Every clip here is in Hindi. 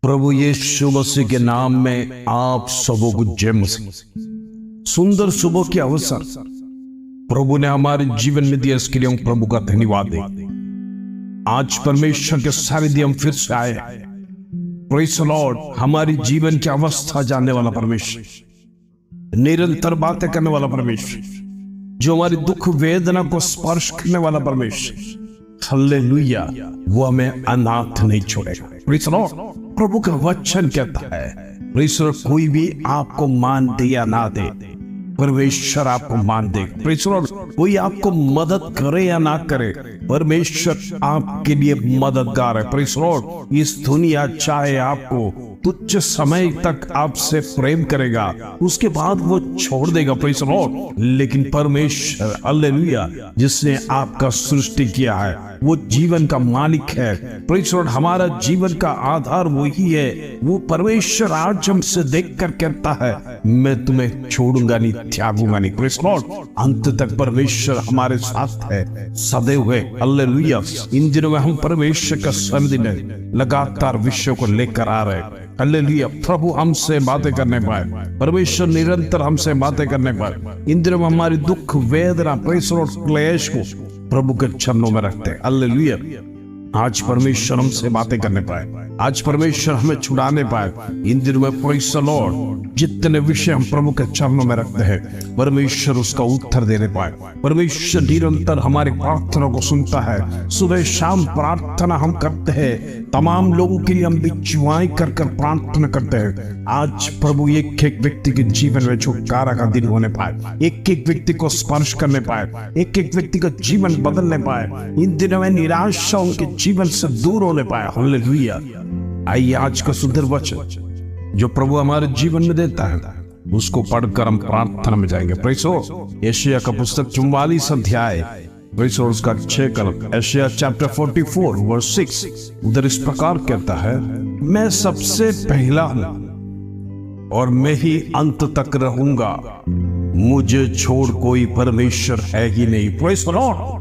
प्रभु यीशु मसीह के नाम में आप सबों को जय मसीह। सुंदर सुबह के अवसर प्रभु ने हमारे जीवन में दिया, इसके लिए हम प्रभु का धन्यवाद दें। आज परमेश्वर के सानिध्य हम फिर से आए। Praise the Lord. हमारी जीवन की अवस्था जानने वाला परमेश्वर, निरंतर बातें करने वाला परमेश्वर, जो हमारी दुख वेदना को स्पर्श करने वाला परमेश्वर, हालेलुया, वो हमें अनाथ नहीं छोड़ेगा। Praise the Lord. प्रभु का वचन कहता है, परमेश्वर कोई भी आपको मान दे या ना दे, परमेश्वर आपको मान दे। परमेश्वर कोई आपको मदद करे या ना करे, परमेश्वर आपके लिए मददगार है। परमेश्वर इस दुनिया चाहे आपको तुच्छ समय तक आपसे प्रेम करेगा, उसके बाद वो छोड़ देगा। परमेश्वर लेकिन परमेश्वर हालेलुया, जिसने आपका सृष्टि किया है, वो जीवन का मालिक है। परमेश्वर हमारा जीवन का आधार वही है। वो परमेश्वर आज हमसे देख कर कहता है, मैं तुम्हें छोड़ूंगा नहीं, त्यागूंगा नहीं। परमेश्वर अंत तक परमेश्वर हमारे साथ है सदैव है। हालेलुया। इन दिनों में हम परमेश्वर का सानिध्य में लगातार विषयों को लेकर आ रहे हैं। हालेलुया। प्रभु हमसे बातें करने पाए, परमेश्वर निरंतर हमसे बातें करने पाए। इन दिनों में हमारी दुख वेदना प्रेशर और क्लेश को प्रभु के चरणों में रखते हैं। हालेलुया। आज परमेश्वर हमसे बातें करने पाए, आज परमेश्वर हमें छुड़ाने पाए। इन दिनों में प्रेज़ द लॉर्ड जितने विषय हम प्रभु के चरणों में रखते हैं, परमेश्वर उसका उत्तर देने पाए। परमेश्वर निरंतर हमारी प्रार्थना को सुनता है। सुबह शाम प्रार्थना हम करते हैं, तमाम लोगों के लिए हम बिचवाई कर प्रार्थना करते हैं। आज प्रभु एक एक व्यक्ति के जीवन में छुटकारा का दिन होने पाए, एक एक व्यक्ति को स्पर्श करने पाए, एक एक व्यक्ति का जीवन बदलने पाए। इन दिनों में निराशा उनके जीवन से दूर होने पाए। हालेलुया। आइए आज का सुंदर वचन जो प्रभु हमारे जीवन में देता है, उसको पढ़कर हम प्रार्थना में जाएंगे। Praise the Lord. यशायाह का पुस्तक 44 अध्याय प्रेज़ द लॉर्ड उसका 6 कलम, यशायाह चैप्टर 44 वर्स 6 उधर इस प्रकार कहता है, मैं सबसे पहला हूं और मैं ही अंत तक रहूंगा, मुझे छोड़ कोई परमेश्वर है ही नहीं। Praise the Lord.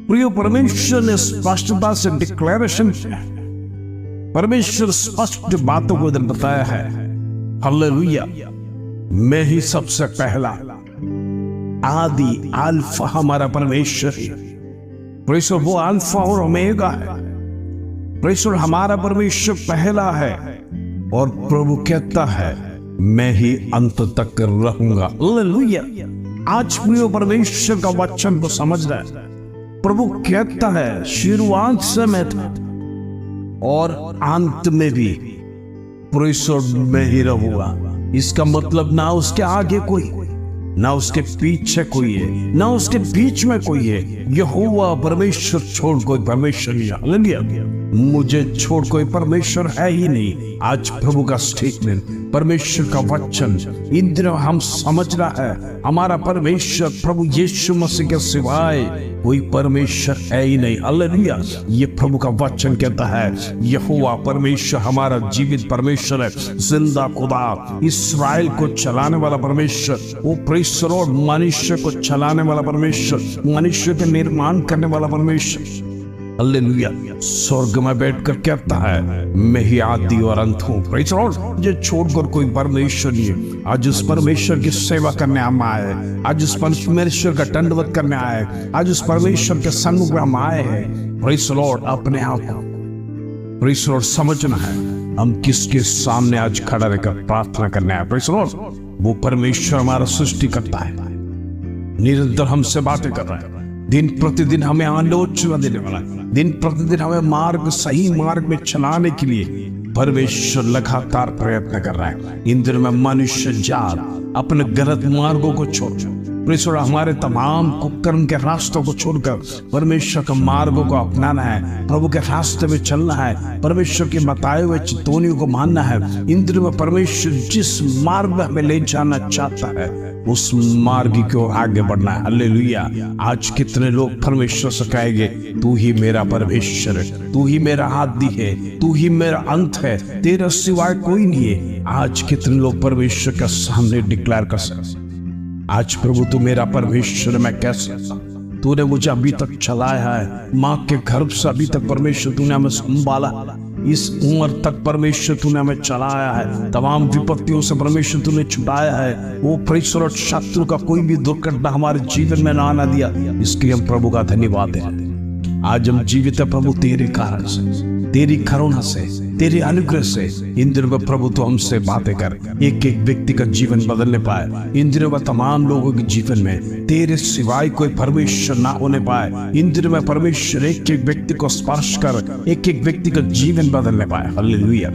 प्रिय, परमेश्वर ने स्पष्टता से डिक्लेरेशन किया, परमेश्वर स्पष्ट बातों को इधर बताया है। हालेलुया। मैं ही सबसे पहला, आदि अल्फा हमारा परमेश्वर है। परमेश्वर वो अल्फा और ओमेगा है। परमेश्वर हमारा परमेश्वर पहला है और प्रभु कहता है, मैं ही अंत तक रहूंगा। हालेलुया। आज प्रिय परमेश्वर का वचन को समझ रहा है। प्रभु कहता है, शुरुआत से मैं था और अंत में भी परमेश्वर में ही रहूंगा। इसका मतलब ना उसके आगे कोई, ना उसके पीछे कोई है, ना उसके बीच में कोई है। यहोवा परमेश्वर छोड़ कोई परमेश्वर नहीं। हालेलुया। मुझे छोड़ कोई परमेश्वर है ही नहीं। आज प्रभु का स्टेटमेंट, परमेश्वर का वचन इन दिनों हम समझ रहा है, हमारा परमेश्वर प्रभु यीशु मसीह के सिवाय कोई परमेश्वर है ही नहीं। हालेलुया। ये प्रभु का वचन कहता है, यहोवा परमेश्वर हमारा जीवित परमेश्वर है, जिंदा खुदा, इस्राएल को चलाने वाला परमेश्वर, वो परमेश्वर और मनुष्य को चलाने वाला परमेश्वर, मनुष्य का निर्माण करने वाला परमेश्वर। हालेलुया। स्वर्ग में बैठकर कहता है, मैं ही आदि और अंत हूं। Praise the Lord. मुझे छोड़कर कोई परमेश्वर नहीं है। आज उस परमेश्वर की सेवा करने हम आए हैं, आज उस परमेश्वर का दंडवत करने आए हैं, आज उस परमेश्वर के सन्मुख में हम आए हैं। Praise the Lord. अपने आप को प्रेज़ द लॉर्ड समझना है, हम किसके सामने आज खड़ा रहकर प्रार्थना करने आए। Praise the Lord. वो परमेश्वर हमारा सृष्टि करता है, निरंतर हमसे बातें कर रहा है, दिन प्रतिदिन हमें आलोचना देने वाला है, दिन प्रतिदिन हमें सही मार्ग में चलाने के लिए परमेश्वर लगातार प्रयत्न कर रहा है। इन दिनों में मनुष्य जात अपने गलत मार्गों को छोड़, परमेश्वर हमारे तमाम कुकर्म के रास्तों को छोड़कर परमेश्वर के मार्गों को अपनाना है, प्रभु के रास्ते में चलना है, परमेश्वर के बताए हुए चितौनियों को मानना है। इन दिनों में परमेश्वर जिस मार्ग में हमें ले जाना चाहता है, उस मार्ग की ओर आगे बढ़ना है। हालेलुया। आज कितने लोग परमेश्वर से कहेंगे, तू ही मेरा परमेश्वर है, तू ही मेरा आदि है, तू ही मेरा अंत है, तेरा सिवाय कोई नहीं है। आज कितने लोग परमेश्वर के सामने डिक्लेयर कर सकते, आज प्रभु तू मेरा परमेश्वर, मैं कह सकता, तूने मुझे अभी तक चलाया है, माँ के गर्भ से अभी तक परमेश्वर तूने हमें संभाला। इस उम्र तक परमेश्वर तूने हमें चलाया है, तमाम विपत्तियों से परमेश्वर तूने छुड़ाया है। वो परमेश्वर शत्रु का कोई भी दुर्घटना हमारे जीवन में ना आना दिया, इसके लिए हम प्रभु का धन्यवाद दें। आज हम जीवित है प्रभु तेरे कारण से, तेरी करुणा से, तेरे अनुग्रह से। इन दिनों में प्रभु तो हमसे बातें कर, एक एक व्यक्ति का जीवन बदलने पाए। इन दिनों में तमाम लोगों के जीवन में तेरे सिवाय कोई परमेश्वर ना होने पाए। इन दिनों में परमेश्वर एक एक व्यक्ति को स्पर्श कर, एक एक व्यक्ति का जीवन बदलने पाए। हालेलुया।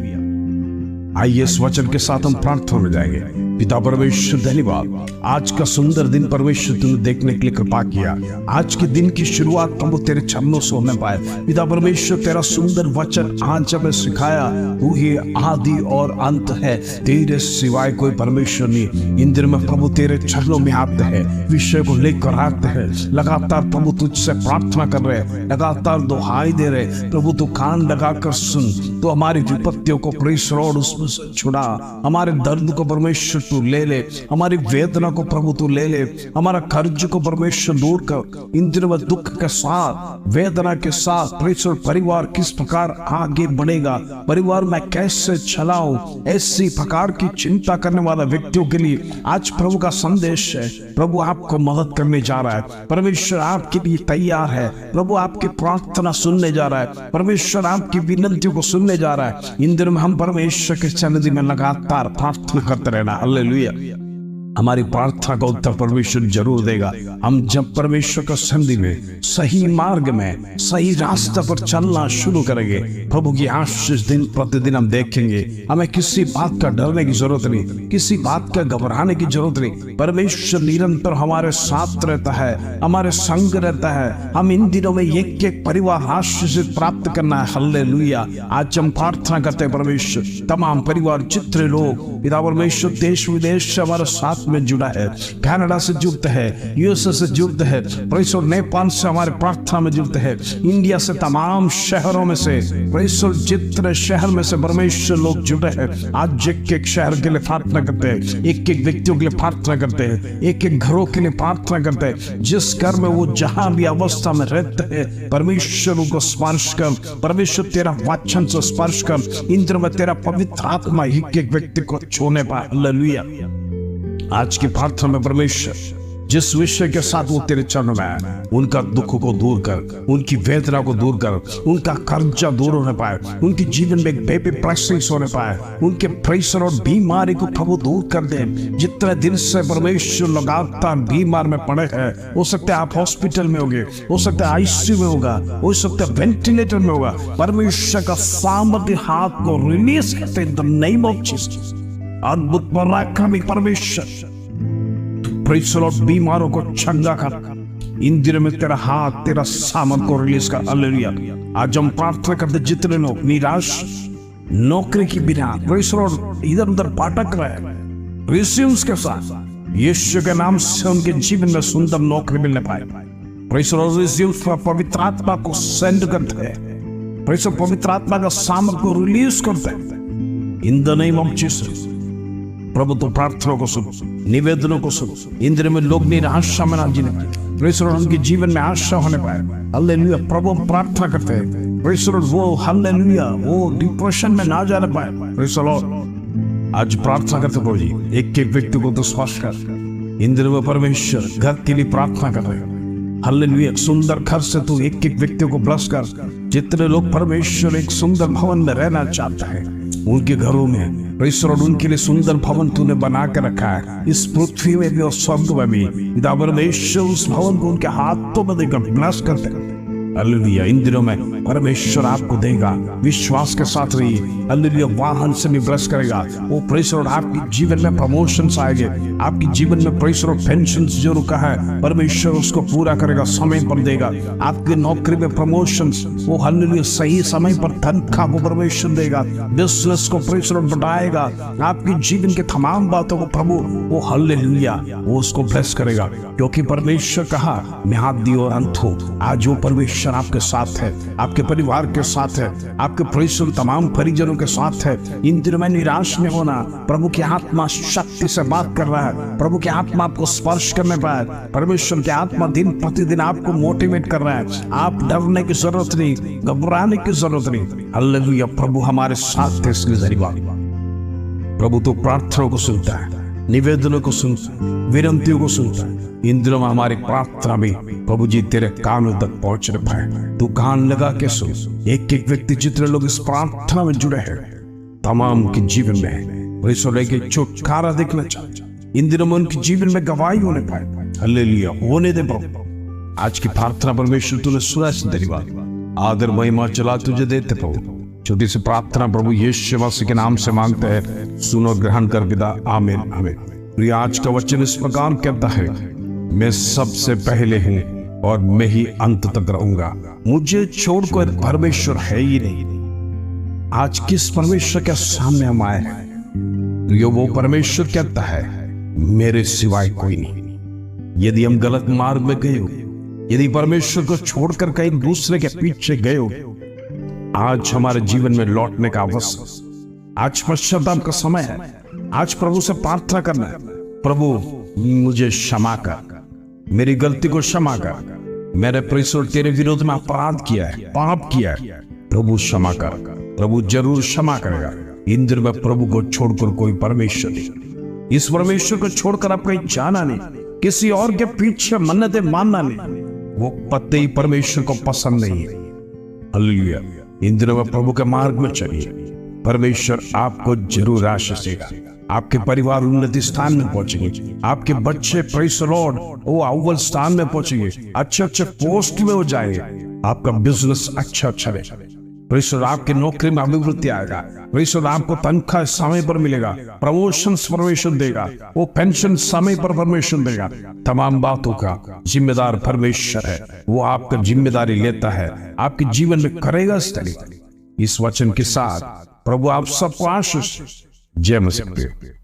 आइए इस वचन के साथ हम प्रार्थना में जाएंगे। पिता परमेश्वर धन्यवाद, आज का सुंदर दिन परमेश्वर तूने देखने के लिए कृपा किया। आज के दिन की शुरुआत प्रभु तेरे चरणों से होने पाए। पिता परमेश्वर तेरा सुंदर वचन आज हमें सिखाया, तू ही आदि और अंत है, तेरे सिवाय कोई परमेश्वर नहीं। इन दिनों में प्रभु तेरे चरणों में आते हैं, विषय को लेकर आते हैं, लगातार प्रभु तुझसे प्रार्थना कर रहे, लगातार दुहाई दे रहे। प्रभु तू कान लगाकर सुन, तो हमारी विपत्तियों को परमेश्वर और उसमें से छुड़ा, हमारे दर्द को परमेश्वर तू ले ले, हमारी वेदना को प्रभु तू ले ले, हमारा कर्ज को परमेश्वर दूर कर। इन दिनों में दुख के साथ, वेदना के साथ परमेश्वर परिवार किस प्रकार आगे बढ़ेगा, परिवार में कैसे चलाऊं, ऐसी प्रकार की चिंता करने वाला व्यक्तियों के लिए आज प्रभु का संदेश है। प्रभु आपको मदद करने जा रहा है, परमेश्वर आपके लिए तैयार है, प्रभु आपकी प्रार्थना सुनने जा रहा है, परमेश्वर आपकी विनंतियों को सुनने जा रहा है। इन दिनों में हम परमेश्वर के सन्निधि में लगातार प्रार्थना करते रहना। हालेलुया। हमारी प्रार्थना का उत्तर परमेश्वर जरूर देगा। हम जब परमेश्वर का सन्निधि में सही मार्ग में सही रास्ते पर चलना शुरू करेंगे, प्रभु की आशीष दिन प्रतिदिन हम देखेंगे। हमें किसी बात का डरने की जरूरत नहीं, किसी बात का घबराने की जरूरत नहीं। परमेश्वर निरंतर हमारे साथ रहता है, हमारे संग रहता है। हम इन दिनों में एक एक परिवार आशीष प्राप्त करना है। हालेलुया। आज हम प्रार्थना करते हैं परमेश्वर तमाम परिवार, जितने लोग पिता परमेश्वर देश विदेश से हमारे साथ में जुड़ा है, कनाडा से जुड़ते हैं, यूएसए से जुड़ते हैं, परमेश्वर नेपाल से हमारे प्रार्थना में जुड़ते हैं, इंडिया से तमाम शहरों में से, परमेश्वर जितने शहर में से परमेश्वर लोग जुड़े हैं, आज एक एक शहर के लिए प्रार्थना करते हैं, एक एक व्यक्तियों के लिए प्रार्थना करते हैं, एक एक घरों के लिए प्रार्थना करते हैं। जिस घर में वो जहां भी अवस्था में रहते हैं, परमेश्वर उनको स्पर्श कर, परमेश्वर तेरा वचन से स्पर्श कर। इन दिनों में तेरा पवित्र आत्मा एक एक व्यक्ति को छूने पाए। हालेलुया। आज की प्रार्थना में परमेश्वर जिस विषय के साथ वो तेरे चरणों में है, उनका दुख को दूर कर, उनकी वेदना को दूर कर, उनका कर्जा दूर होने पाए, उनके जीवन में एक बेबी ब्लेसिंग्स होने पाए, उनके प्रेशर और बीमारी को प्रभु दूर कर दे। जितने दिन से परमेश्वर लगातार बीमार में पड़े हैं, हो सकता है आप हॉस्पिटल में होगे, हो सकता है आईसीयू में होगा, हो सकता है वेंटिलेटर में होगा, परमेश्वर का सामर्थ्य हाथ को रिलीज करते इन द नेम ऑफ जीसस। अद्भुत पराक्रमी परमेश्वर, प्रेशर और बीमारों को चंगा कर। इन दिनों में तेरा हाथ, तेरा सामर्थ को रिलीज कर। हालेलुया। आज हम प्रार्थना करते, जितने लोग निराश, नौकरी की बिना प्रेशर और इधर उधर भटक रहे, रिज्यूम्स के साथ, यीशु के नाम से उनके जीवन में सुंदर नौकरी मिलने पाए। प्रेशर और रिज्यूम्स पर पवित्र आत्मा को सेंड करते हैं, प्रेशर पवित्र आत्मा का सामर्थ को रिलीज करते हैं in the name of Jesus. प्रभु तो प्रार्थना को सुन, निवेदनों को सुन। इन दिनों में लोग निराशा में ना जीने पाए, परमेश्वर उनके जीवन में आशा होने पाए। हालेलुया। प्रभु हम प्रार्थना करते हैं, परमेश्वर वो हालेलुया वो डिप्रेशन में ना जाने पाए। परमेश्वर आज प्रार्थना करते प्रभु जी, एक एक व्यक्ति को तो स्पर्श कर। इन दिनों में परमेश्वर घर के लिए प्रार्थना कर रहे हैं। हालेलुया। सुंदर घर से तू एक एक व्यक्ति को ब्लेस कर। जितने लोग परमेश्वर एक सुंदर भवन में रहना चाहते हैं, उनके घरों में परमेश्वर और उनके लिए सुंदर भवन तूने बना के रखा है, इस पृथ्वी में भी और स्वर्ग में भी। पिता परमेश्वर उस भवन को उनके हाथों में देकर ब्लेस करते हैं। हालेलुया। इन दिनों में परमेश्वर आपको देगा, विश्वास के साथ रहिए। हालेलुया। वाहन से भी ब्लेस करेगा वो परमेश्वर, आपके जीवन में प्रमोशंस आएंगे, आपके जीवन में परमेश्वर पेंशन जो रुका है परमेश्वर उसको पूरा करेगा, समय पर देगा। आपकी नौकरी में प्रमोशंस वो हालेलुया सही समय पर तनख्वाह को परमेश्वर देगा, बिजनेस को परमेश्वर बढ़ाएगा। आपके जीवन के तमाम बातों को प्रभु वो हालेलुया वो उसको ब्लेस करेगा, क्योंकि परमेश्वर कहा मैं आदि और अंत हूं। आज वो परमेश्वर परमेश्वर आपके साथ है, आपके परिवार के साथ है, आपके परिश्रम तमाम परिजनों के साथ है। इन दिनों में निराश नहीं होना। प्रभु की आत्मा शक्ति से बात कर रहा है। प्रभु की आत्मा आपको स्पर्श करने पर, परमेश्वर की आत्मा दिन प्रतिदिन आपको मोटिवेट कर रहा है। आप डरने की जरूरत नहीं, घबराने की जरूरत नहीं। हालेलुया, प्रभु हमारे साथ है। इसलिए धन्यवाद। प्रभु तो प्रार्थनाओं को सुनता है, निवेदनों को सुनता है, विनतियों को सुनता है। इन दिनों में हमारी प्रार्थना भी प्रभु जी तेरे कानों तक पहुंच न पाए, तू कान लगा के सुन। एक एक व्यक्ति जितने लोग इस प्रार्थना में जुड़े हैं, तमाम के जीवन में परमेश्वर लेके छुटकारा देखना चाहता। इन दिनों में उनके जीवन में गवाही होने पाए। हालेलुया, होने दे प्रभु। आज की प्रार्थना परमेश्वर तूने सुना, से धन्यवाद। आदर महिमा चला तुझे देते प्रभु। छोटी सी प्रार्थना प्रभु यीशु मसीह के नाम से मांगते हैं, सुनो ग्रहण कर पिता, आमीन आमीन। प्रिय, आज का वचन इस प्रकार कहता है, मैं सबसे पहले हूं और मैं ही अंत तक रहूंगा। मुझे छोड़कर परमेश्वर है ही नहीं। आज किस परमेश्वर के सामने हम आए हैं? यो वो परमेश्वर कहता है, मेरे सिवाय कोई नहीं। यदि हम गलत मार्ग में गए हो, यदि परमेश्वर को छोड़कर कहीं दूसरे के पीछे गए हो, आज हमारे जीवन में लौटने का अवसर, आज पश्चाताप का समय है। आज प्रभु से प्रार्थना करना है, प्रभु मुझे क्षमा कर, मेरी गलती को क्षमा कर। मैंने परमेश्वर तेरे विरोध में अपराध किया है, पाप किया है, प्रभु क्षमा कर। प्रभु जरूर क्षमा करेगा। इन दिनों में प्रभु को छोड़कर कोई परमेश्वर नहीं। इस परमेश्वर को छोड़कर आप कहीं जाना नहीं, किसी और के पीछे मन्नतें मानना नहीं। वो पत्ते ही परमेश्वर को पसंद नहीं है। हालेलुया, इन दिनों में प्रभु के मार्ग में चलिए। परमेश्वर आपको जरूर आशीष देगा। आपके परिवार उन्नति स्थान में पहुंचेंगे। आपके बच्चे प्रेज़ द लॉर्ड वो अव्वल स्थान में पहुंचेंगे, अच्छे अच्छे पोस्ट में हो जाएंगे। आपका बिजनेस अच्छा चलेगा। प्रेज़ द लॉर्ड, आपकी नौकरी में अभिवृद्धि आएगा। प्रेज़ द लॉर्ड, आपको तनख्वाह समय पर मिलेगा, प्रमोशन परमेश्वर देगा, वो पेंशन समय पर परमेश्वर देगा। तमाम बातों का जिम्मेदार परमेश्वर है, वो आपका जिम्मेदारी लेता है, आपके जीवन में करेगा इस तरीके। इस वचन के साथ प्रभु आप सबको आशीष। जय मसीह।